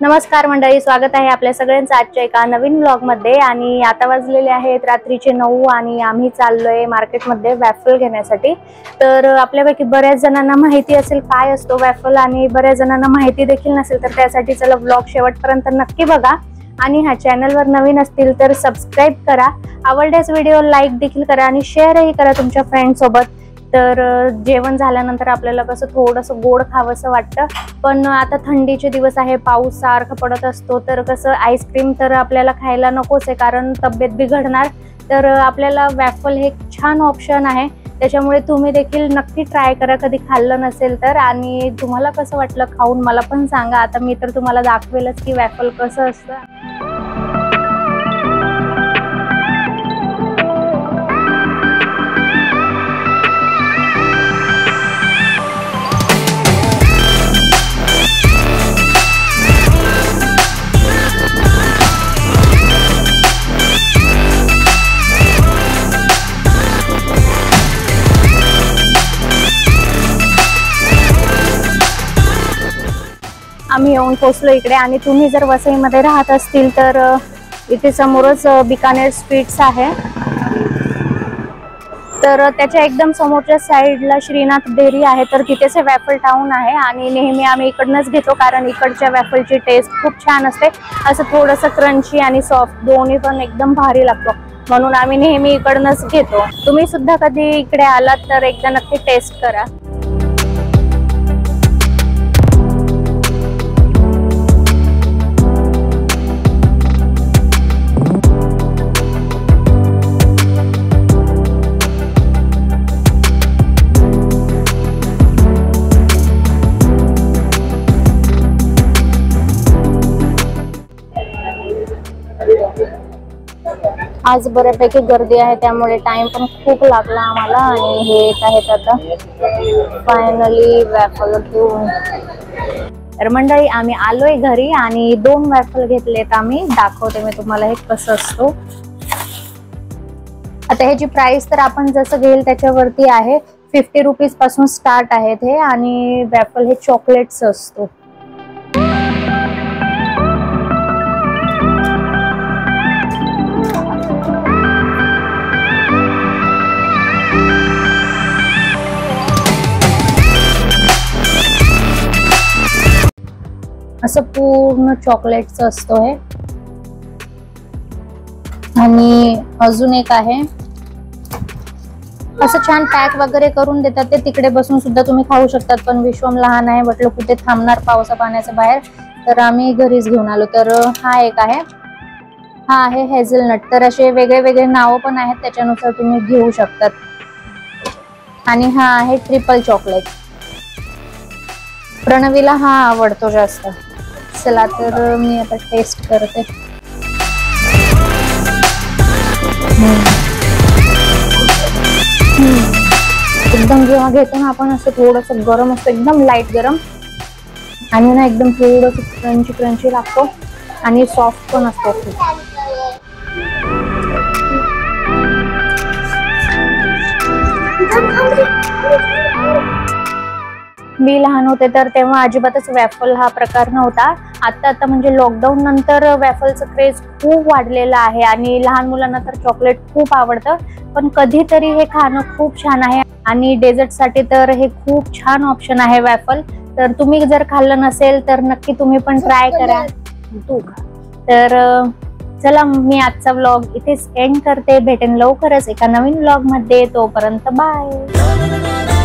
नमस्कार मंडळी, स्वागत आहे आपल्या सगळ्यांचं आजच्या एका नवीन व्लॉग मध्ये। आणि आता वाजलेले आहेत रात्रीचे 9 आणि आम्ही चाललोय मार्केटमध्ये वॅफल घेण्यासाठी। तर आपल्यापैकी बऱ्याच जणांना माहिती असेल काय असतो वॅफल आणि बऱ्याच जणांना माहिती देखील नसेल, तर त्यासाठी चला व्लॉग शेवटपर्यंत नक्की बघा। आणि हा चॅनलवर नवीन असतील तर सबस्क्राइब करा, आवडल्यास व्हिडिओ लाईक देखील करा आणि शेअरही करा तुमच्या फ्रेंड सोबत। तर जेवण झाल्यानंतर आपल्याला कसं थोडंसं गोड खावंसं वाटतं, पण आता थंडीचे दिवस आहे, पाऊस सारखा पडत असतो, तर कसं आईस्क्रीम तर आपल्याला खायला नकोच आहे कारण तब्येत बिघडणार। तर आपल्याला वॅफल हे छान ऑप्शन आहे, त्याच्यामुळे तुम्ही देखील नक्की ट्राय करा कधी खाल्लं नसेल तर। आणि तुम्हाला कसं वाटलं खाऊन मला पण सांगा। आता मी तर तुम्हाला दाखवेलच की वॅफल कसं असतं। आम्ही येऊन पोहोचलो इकडे। आणि तुम्ही जर वसईमध्ये राहत असतील तर इथे समोरच बिकानेर स्वीट्स आहे, तर त्याच्या एकदम समोरच्या साईडला श्रीनाथ डेअरी आहे, तर तिथेच हे वॅफल टाउन आहे। आणि नेहमी आम्ही इकडनंच घेतो कारण इकडच्या वॅफलची टेस्ट खूप छान असते, असं थोडंसं क्रंची आणि सॉफ्ट दोन्ही पण एकदम भारी लागतो, म्हणून आम्ही नेहमी इकडनंच घेतो। तुम्ही सुद्धा कधी इकडे आलात तर एकदा नक्की टेस्ट करा। आज बऱ्यापैकी गर्दी आहे, त्यामुळे टाइम पण खूप लागला आम्हाला। आणि हे येत आहेत आता फायनली वॅफल घेऊन। तर मंडळी आम्ही आलोय घरी आणि 2 वॅफल घेतलेत आम्ही, दाखवते मी तुम्हाला हे कसं असतो। आता ह्याची प्राइस तर आपण जसं घेईल त्याच्यावरती आहे, 50 रुपीज पासून स्टार्ट आहेत हे। आणि वॅफल हे चॉकलेट्स असतो। असं पूर्ण चॉकलेटच असतो हे। आणि अजून एक आहे, असं छान पॅक वगैरे करून देतात ते, तिकडे बसून सुद्धा तुम्ही खाऊ शकतात। पण विश्वम लहान आहे, म्हटलं कुठे थांबणार पावसा पाण्याच्या बाहेर, तर आम्ही घरीच घेऊन आलो। तर हा एक आहे, हा आहे हेझलनट। तर असे वेगळे वेगळे नाव पण आहेत, त्याच्यानुसार तुम्ही घेऊ शकतात। आणि हा आहे ट्रिपल चॉकलेट, प्रणवीला हा आवडतो जास्त। चला तर मी आता टेस्ट करते। एकदम जेव्हा घेतो ना आपण असं थोडंसं गरम असतं, एकदम लाईट गरम, आणि ना एकदम थोडंसं क्रंची क्रंची लागतो आणि सॉफ्ट पण असतो खूप। मी लहान होते तर तेव्हा अजिबातच वॅफल हा प्रकार नव्हता। आता म्हणजे लॉकडाऊन नंतर वॅफलचं क्रेज खूप वाढलेलं आहे आणि लहान मुलांना तर चॉकलेट खूप आवडतं, पण कधीतरी हे खाणं खूप छान आहे। आणि डेझर्ट साठी तर हे खूप छान ऑप्शन आहे वॅफल। तर तुम्ही जर खाल्लं नसेल तर नक्की तुम्ही पण ट्राय करा। तर चला मी आजचा व्लॉग इथेच एंड करते, भेटेन लवकरच एका नवीन व्लॉग मध्ये, तोपर्यंत बाय।